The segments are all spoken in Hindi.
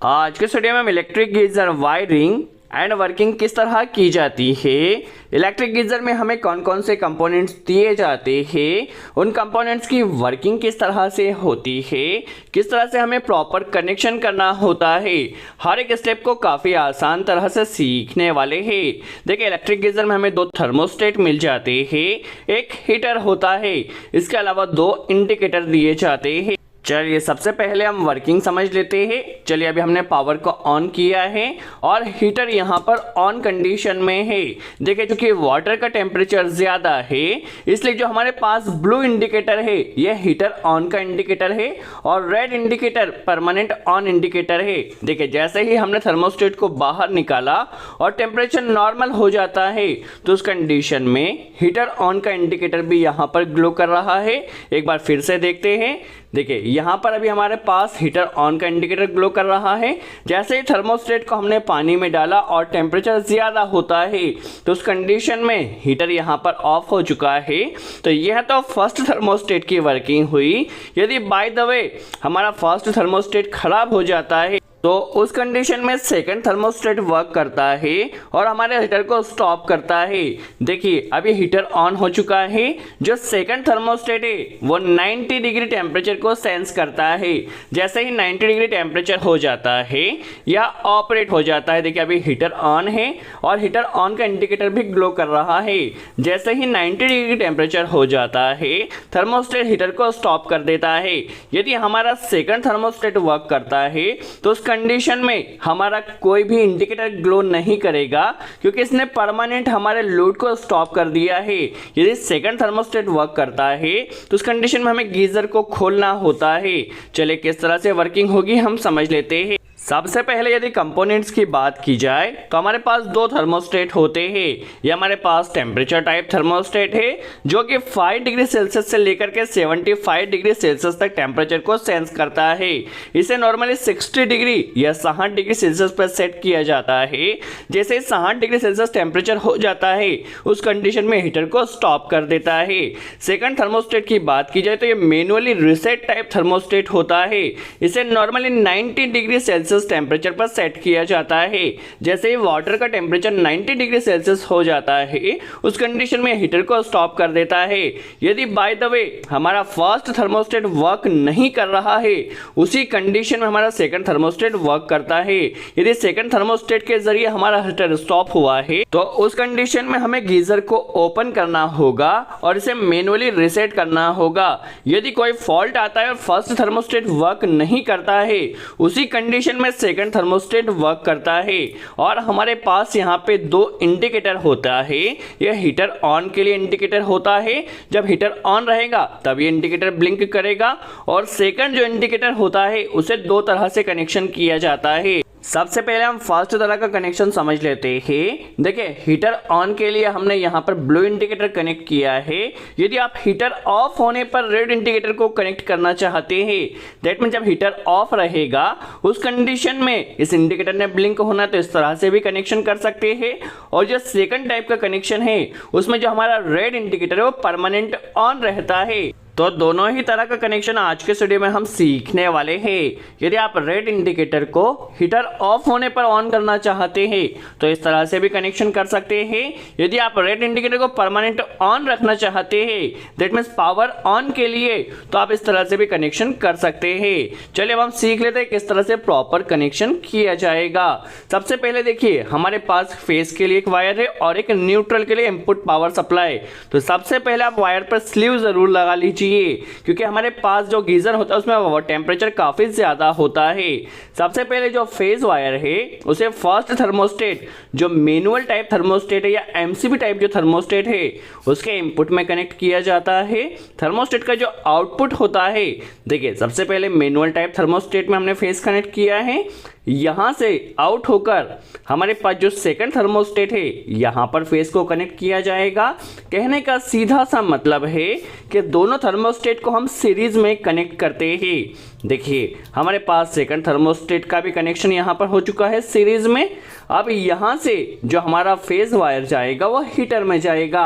आज के वीडियो में हम electric geyser wiring and working किस तरह की जाती है, इलेक्ट्रिक गीजर में हमें कौन कौन से कंपोनेंट्स दिए जाते हैं, उन कंपोनेंट्स की वर्किंग किस तरह से होती है, किस तरह से हमें प्रॉपर कनेक्शन करना होता है, हर एक स्टेप को काफ़ी आसान तरह से सीखने वाले हैं। देखिए, इलेक्ट्रिक गीजर में हमें दो थर्मोस्टेट मिल जाते हैं, एक हीटर होता है, इसके अलावा दो इंडिकेटर दिए जाते हैं। चलिए सबसे पहले हम वर्किंग समझ लेते हैं। चलिए अभी हमने पावर को ऑन किया है और हीटर यहाँ पर ऑन कंडीशन में है। देखिए, चूंकि वाटर का टेम्परेचर ज़्यादा है इसलिए जो हमारे पास ब्लू इंडिकेटर है यह हीटर ऑन का इंडिकेटर है और red indicator permanent on indicator है। देखिए, जैसे ही हमने थर्मोस्टेट को बाहर निकाला और टेम्परेचर नॉर्मल हो जाता है तो उस कंडीशन में हीटर ऑन का इंडिकेटर भी यहाँ पर ग्लो कर रहा है। एक बार फिर से देखते हैं। देखिए, यहाँ पर अभी हमारे पास हीटर ऑन का इंडिकेटर ग्लो कर रहा है। जैसे ही थर्मोस्टेट को हमने पानी में डाला और टेम्परेचर ज़्यादा होता है तो उस कंडीशन में हीटर यहाँ पर ऑफ हो चुका है। तो यह तो फर्स्ट थर्मोस्टेट की वर्किंग हुई। यदि बाय द वे हमारा फर्स्ट थर्मोस्टेट खराब हो जाता है तो उस कंडीशन में सेकंड थर्मोस्टेट वर्क करता है और हमारे हीटर को स्टॉप करता है। देखिए, अभी हीटर ऑन हो चुका है। जो सेकंड थर्मोस्टेट है वो 90 डिग्री टेम्परेचर को सेंस करता है। जैसे ही 90 डिग्री टेम्परेचर हो जाता है या ऑपरेट हो जाता है, देखिए अभी हीटर ऑन है और हीटर ऑन का इंडिकेटर भी ग्लो कर रहा है। जैसे ही 90 डिग्री टेम्परेचर हो जाता है थर्मोस्टेट हीटर को स्टॉप कर देता है। यदि हमारा सेकंड थर्मोस्टेट वर्क करता है तो उस कंडीशन में हमारा कोई भी इंडिकेटर ग्लो नहीं करेगा क्योंकि इसने परमानेंट हमारे लोड को स्टॉप कर दिया है। यदि सेकंड थर्मोस्टेट वर्क करता है तो उस कंडीशन में हमें गीजर को खोलना होता है। चलिए किस तरह से वर्किंग होगी हम समझ लेते हैं। सबसे पहले यदि कंपोनेंट्स की बात की जाए तो हमारे पास दो थर्मोस्टेट होते हैं। ये हमारे पास टेम्परेचर टाइप थर्मोस्टेट है जो कि 5 डिग्री सेल्सियस से लेकर के 75 डिग्री सेल्सियस तक टेम्परेचर को सेंस करता है। इसे नॉर्मली 60 डिग्री या 60 डिग्री सेल्सियस पर सेट किया जाता है। जैसे 60 डिग्री सेल्सियस टेम्परेचर हो जाता है उस कंडीशन में हीटर को स्टॉप कर देता है। सेकंड थर्मोस्टेट की बात की जाए तो ये मैनुअली रीसेट टाइप थर्मोस्टेट होता है। इसे नॉर्मली 90 डिग्री सेल्सियस टेम्परेचर पर सेट किया जाता है। जैसे ही वाटर का टेम्परेचर 90 डिग्री सेल्सियस हो जाता है उस कंडीशन में हीटर को स्टॉप कर देता है। यदि बाय द वे हमारा फर्स्ट थर्मोस्टेट वर्क नहीं कर रहा है उसी कंडीशन में हमारा सेकंड थर्मोस्टेट वर्क करता है। यदि सेकंड थर्मोस्टेट के जरिए हमारा हीटर स्टॉप हुआ है तो उस कंडीशन में हमें गीजर को ओपन करना होगा और इसे मैनुअली रीसेट करना होगा। यदि कोई फॉल्ट आता है और फर्स्ट थर्मोस्टेट वर्क नहीं करता है उसी कंडीशन में सेकंड थर्मोस्टेट वर्क करता है और हमारे पास यहाँ पे दो इंडिकेटर होता है। यह हीटर ऑन के लिए इंडिकेटर होता है। जब हीटर ऑन रहेगा तब ये इंडिकेटर ब्लिंक करेगा और सेकंड जो इंडिकेटर होता है उसे दो तरह से कनेक्शन किया जाता है। सबसे पहले हम फर्स्ट तरह का कनेक्शन समझ लेते हैं। देखिए, हीटर ऑन के लिए हमने यहाँ पर ब्लू इंडिकेटर कनेक्ट किया है। यदि आप हीटर ऑफ होने पर रेड इंडिकेटर को कनेक्ट करना चाहते हैं, दैट मीन जब हीटर ऑफ रहेगा उस कंडीशन में इस इंडिकेटर ने ब्लिंक होना, तो इस तरह से भी कनेक्शन कर सकते हैं। और जो सेकंड टाइप का कनेक्शन है उसमें जो हमारा रेड इंडिकेटर है वो परमानेंट ऑन रहता है। तो दोनों ही तरह का कनेक्शन आज के वीडियो में हम सीखने वाले हैं। यदि आप रेड इंडिकेटर को हीटर ऑफ होने पर ऑन करना चाहते हैं तो इस तरह से भी कनेक्शन कर सकते हैं। यदि आप रेड इंडिकेटर को परमानेंट ऑन रखना चाहते हैं, दैट मीन्स पावर ऑन के लिए, तो आप इस तरह से भी कनेक्शन कर सकते हैं। चलिए अब हम सीख लेते हैं किस तरह से प्रॉपर कनेक्शन किया जाएगा। सबसे पहले देखिए, हमारे पास फेस के लिए एक वायर है और एक न्यूट्रल के लिए इनपुट पावर सप्लाई। तो सबसे पहले आप वायर पर स्लीव जरूर लगा लीजिए क्योंकि हमारे पास जो गीजर होता है उसमें टेम्परेचर काफी ज्यादा होता है। सबसे पहले जो फेज वायर है उसे फर्स्ट थर्मोस्टेट जो मैनुअल टाइप थर्मोस्टेट है या एमसीबी टाइप जो थर्मोस्टेट है उसके इनपुट में कनेक्ट किया जाता है। थर्मोस्टेट का जो आउटपुट होता है, देखिए सबसे पहले मैनुअल टाइप थर्मोस्टेट में हमने फेज कनेक्ट किया है। यहाँ से आउट होकर हमारे पास जो सेकंड थर्मोस्टेट है यहाँ पर फेस को कनेक्ट किया जाएगा। कहने का सीधा सा मतलब है कि दोनों थर्मोस्टेट को हम सीरीज में कनेक्ट करते हैं। देखिए, हमारे पास सेकंड थर्मोस्टेट का भी कनेक्शन यहाँ पर हो चुका है सीरीज में। अब यहाँ से जो हमारा फेज वायर जाएगा वो हीटर में जाएगा।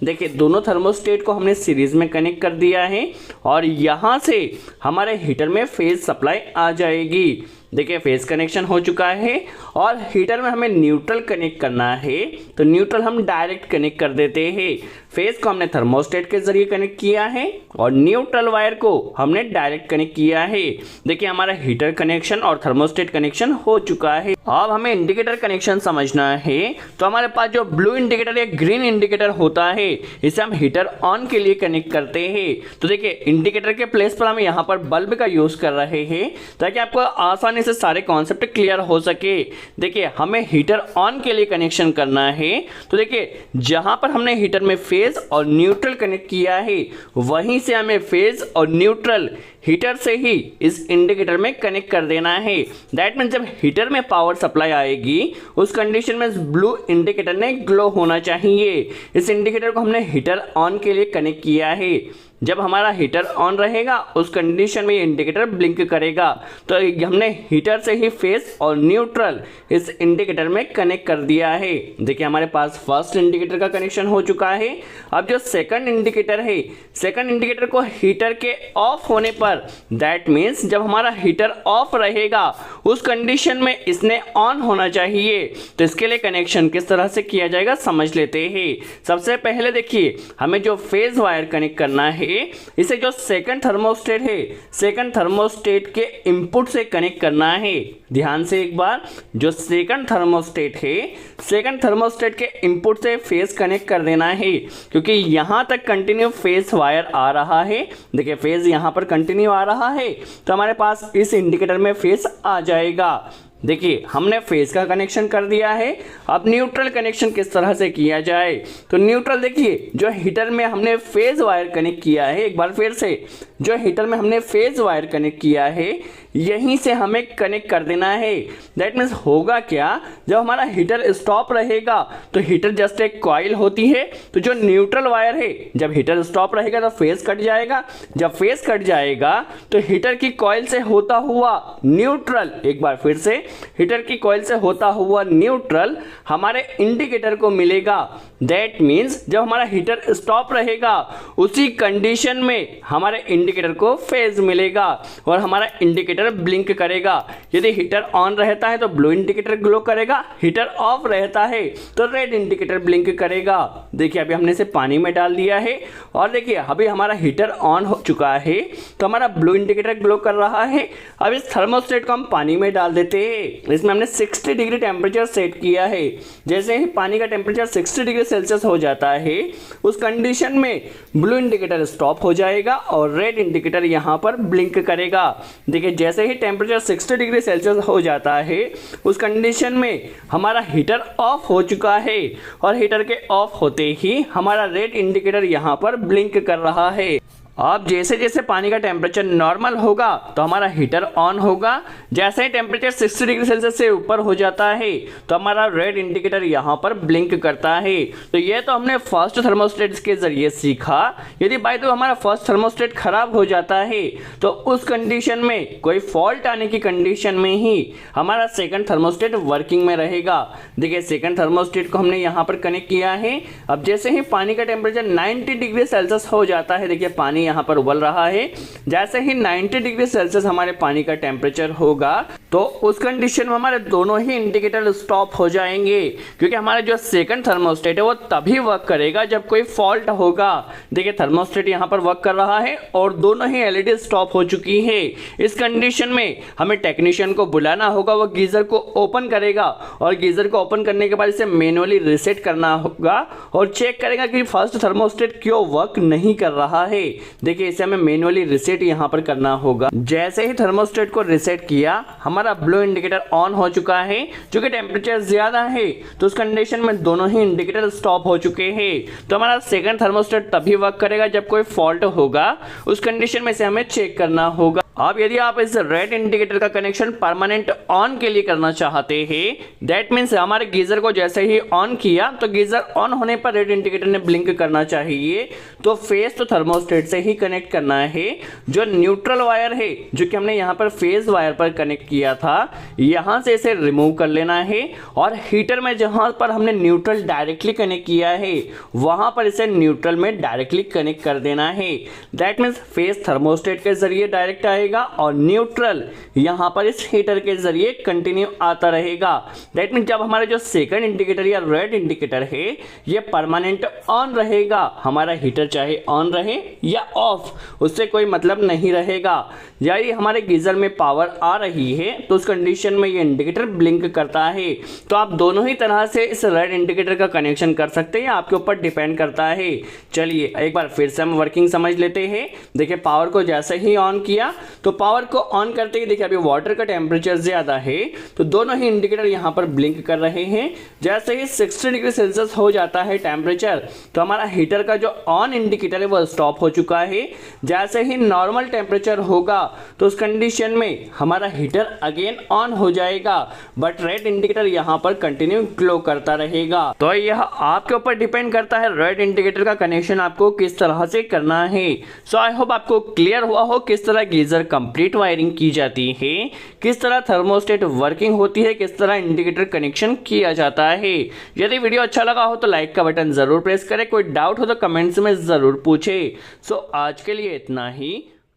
देखिए, दोनों थर्मोस्टेट को हमने सीरीज में कनेक्ट कर दिया है और यहाँ से हमारे हीटर में फेज सप्लाई आ जाएगी। देखिए फेज कनेक्शन हो चुका है और हीटर में हमें न्यूट्रल कनेक्ट करना है, तो न्यूट्रल हम डायरेक्ट कनेक्ट कर देते हैं। फेज को हमने थर्मोस्टेट के जरिए कनेक्ट किया है और न्यूट्रल वायर को हमने डायरेक्ट कनेक्ट किया है। देखिए हमारा हीटर कनेक्शन और थर्मोस्टेट कनेक्शन हो चुका है। अब हमें इंडिकेटर कनेक्शन समझना है, तो हमारे पास जो ब्लू इंडिकेटर या ग्रीन इंडिकेटर होता है इसे हम हीटर ऑन के लिए कनेक्ट करते हैं। तो देखिए इंडिकेटर के प्लेस पर हम यहाँ पर बल्ब का यूज कर रहे हैं ताकि आपको आसानी से सारे कॉन्सेप्ट क्लियर हो सके। देखिए हमें हीटर ऑन के लिए कनेक्शन करना है, तो देखिए जहां पर हमने हीटर में फेज और न्यूट्रल कनेक्ट किया है वहीं से हमें फेज और न्यूट्रल हीटर से ही इस इंडिकेटर में कनेक्ट कर देना है। दैट मीन्स जब हीटर में पावर सप्लाई आएगी उस कंडीशन में इस ब्लू इंडिकेटर ने ग्लो होना चाहिए। इस इंडिकेटर को हमने हीटर ऑन के लिए कनेक्ट किया है। जब हमारा हीटर ऑन रहेगा उस कंडीशन में ये इंडिकेटर ब्लिंक करेगा, तो हमने हीटर से ही फेस और न्यूट्रल इस इंडिकेटर में कनेक्ट कर दिया है। देखिए हमारे पास फर्स्ट इंडिकेटर का कनेक्शन हो चुका है। अब जो सेकंड इंडिकेटर है, सेकंड इंडिकेटर को हीटर के ऑफ होने पर, दैट मीन्स जब हमारा हीटर ऑफ रहेगा उस कंडीशन में इसने ऑन होना चाहिए। तो इसके लिए कनेक्शन किस तरह से किया जाएगा समझ लेते हैं। सबसे पहले देखिए हमें जो फेज वायर कनेक्ट करना है इसे जो सेकंड थर्मोस्टेट है, सेकंड थर्मोस्टेट के इनपुट से कनेक्ट करना है। ध्यान से एक बार, जो सेकंड थर्मोस्टेट है, सेकंड थर्मोस्टेट के इनपुट से फेज कनेक्ट कर देना है, क्योंकि यहां तक कंटिन्यू फेज वायर आ रहा है। देखिए फेज यहां पर कंटिन्यू आ रहा है तो हमारे पास इस इंडिकेटर में फेज आ जाएगा। देखिए हमने फेज का कनेक्शन कर दिया है। अब न्यूट्रल कनेक्शन किस तरह से किया जाए, तो न्यूट्रल देखिए जो हीटर में हमने फेज वायर कनेक्ट किया है, एक बार फिर से जो हीटर में हमने फेज वायर कनेक्ट किया है यहीं से हमें कनेक्ट कर देना है। दैट मीन्स होगा क्या, जब हमारा हीटर स्टॉप रहेगा तो हीटर जस्ट एक कॉइल होती है, तो जो न्यूट्रल वायर है जब हीटर स्टॉप रहेगा तो फेज कट जाएगा। जब फेज कट जाएगा तो हीटर की कॉइल से होता हुआ न्यूट्रल, एक बार फिर से हीटर की कॉइल से होता हुआ न्यूट्रल हमारे इंडिकेटर को मिलेगा। दैट मीन्स जब हमारा हीटर स्टॉप रहेगा उसी कंडीशन में हमारे इंडिकेटर को फेज मिलेगा और हमारा इंडिकेटर ब्लिंक करेगा। यदि हीटर ऑन रहता है तो ब्लू इंडिकेटर ग्लो करेगा, हीटर ऑफ रहता है तो रेड इंडिकेटर ब्लिंक करेगा। देखिए अभी हमने इसे पानी में डाल दिया है और देखिए अभी हमारा हीटर ऑन हो चुका है तो हमारा ब्लू इंडिकेटर ग्लो कर रहा है। अब इस थर्मोस्टेट को हम पानी में डाल देते हैं। इसमें हमने 60 डिग्री टेम्परेचर सेट किया है। जैसे ही पानी का टेम्परेचर 60 डिग्री सेल्सियस हो जाता है उस कंडीशन में ब्लू इंडिकेटर स्टॉप हो जाएगा और रेड इंडिकेटर यहाँ पर ब्लिंक करेगा। देखिए जैसे ही टेम्परेचर 60 डिग्री सेल्सियस हो जाता है उस कंडीशन में हमारा हीटर ऑफ हो चुका है और हीटर के ऑफ होते ही हमारा रेड इंडिकेटर यहाँ पर ब्लिंक कर रहा है। अब जैसे जैसे पानी का टेम्परेचर नॉर्मल होगा तो हमारा हीटर ऑन होगा। जैसे ही टेम्परेचर 60 डिग्री सेल्सियस से ऊपर हो जाता है तो हमारा रेड इंडिकेटर यहाँ पर ब्लिंक करता है। तो ये तो हमने फर्स्ट थर्मोस्टेट के जरिए सीखा। यदि बाय तो हमारा फर्स्ट थर्मोस्टेट खराब हो जाता है तो उस कंडीशन में, कोई फॉल्ट आने की कंडीशन में ही हमारा सेकंड थर्मोस्टेट वर्किंग में रहेगा। देखिए सेकंड थर्मोस्टेट को हमने यहाँ पर कनेक्ट किया है। अब जैसे ही पानी का टेम्परेचर 90 डिग्री सेल्सियस हो जाता है, देखिए पानी यहाँ पर उबल रहा है, जैसे ही 90 डिग्री सेल्सियस हमारे पानी का टेम्परेचर होगा तो उस कंडीशन में हमारे दोनों ही इंडिकेटर स्टॉप हो जाएंगे, क्योंकि हमारा जो सेकंड थर्मोस्टेट है वो तभी वर्क करेगा जब कोई फॉल्ट होगा। देखिए थर्मोस्टेट यहाँ पर वर्क कर रहा है और दोनों ही एलईडी स्टॉप हो चुकी है। इस कंडीशन में हमें टेक्नीशियन को बुलाना होगा, वो गीजर को ओपन करेगा और गीजर को ओपन करने के बाद इसे मैनुअली रीसेट करना होगा और चेक करेगा कि फर्स्ट थर्मोस्टेट क्यों वर्क नहीं कर रहा है। देखिए इसे हमें मैनुअली रीसेट यहाँ पर करना होगा। जैसे ही थर्मोस्टेट को रीसेट किया हमारा ब्लू इंडिकेटर ऑन हो चुका है। चूंकि टेम्परेचर ज्यादा है तो उस कंडीशन में दोनों ही इंडिकेटर स्टॉप हो चुके हैं, तो हमारा सेकंड थर्मोस्टेट तभी वर्क करेगा जब कोई फॉल्ट होगा। उस कंडीशन में से हमें चेक करना होगा। अब यदि आप इस रेड इंडिकेटर का कनेक्शन परमानेंट ऑन के लिए करना चाहते हैं, दैट मीन्स हमारे गीजर को जैसे ही ऑन किया तो गीजर ऑन होने पर रेड इंडिकेटर ने ब्लिंक करना चाहिए, तो फेज तो थर्मोस्टेट से ही कनेक्ट करना है। जो न्यूट्रल वायर है जो कि हमने यहाँ पर फेज वायर पर कनेक्ट किया था, यहाँ से इसे रिमूव कर लेना है और हीटर में जहाँ पर हमने न्यूट्रल डायरेक्टली कनेक्ट किया है वहाँ पर इसे न्यूट्रल में डायरेक्टली कनेक्ट कर देना है। दैट मीन्स फेज थर्मोस्टेट के जरिए डायरेक्ट आएगा रहेगा और न्यूट्रल यहाँ पर इस हीटर के जरिए कंटिन्यू आता रहेगा। दैट मीन जब हमारा जो सेकंड इंडिकेटर या रेड इंडिकेटर है ये परमानेंट ऑन रहेगा, हमारा हीटर चाहे ऑन रहे या ऑफ उससे कोई मतलब नहीं रहेगा। यदि हमारे गीजर में पावर आ रही है तो उस कंडीशन में ये इंडिकेटर ब्लिंक करता है। तो आप दोनों ही तरह से इस रेड इंडिकेटर का कनेक्शन कर सकते हैं, आपके ऊपर डिपेंड करता है। चलिए एक बार फिर से हम वर्किंग समझ लेते हैं। देखिए पावर को जैसे ही ऑन किया तो पावर को ऑन करते ही देखिए अभी वाटर का टेम्परेचर ज़्यादा है तो दोनों ही इंडिकेटर यहाँ पर ब्लिंक कर रहे हैं। जैसे ही 60 डिग्री सेल्सियस हो जाता है टेम्परेचर तो हमारा हीटर का जो ऑन इंडिकेटर है वो स्टॉप हो चुका है। जैसे ही नॉर्मल टेम्परेचर होगा तो उस कंडीशन में हमारा हीटर अगेन ऑन हो जाएगा, बट रेड इंडिकेटर यहाँ पर कंटिन्यू ग्लो करता रहेगा। तो यह आपके ऊपर डिपेंड करता है रेड इंडिकेटर का कनेक्शन आपको किस तरह से करना है। सो आई होप आपको क्लियर हुआ हो किस तरह गीजर कंप्लीट वायरिंग की जाती है, किस तरह थर्मोस्टेट वर्किंग होती है, किस तरह इंडिकेटर कनेक्शन किया जाता है। यदि वीडियो अच्छा लगा हो तो लाइक का बटन जरूर प्रेस करें, कोई डाउट हो तो कमेंट्स में जरूर पूछे। सो आज के लिए इतना ही।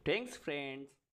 Thanks friends.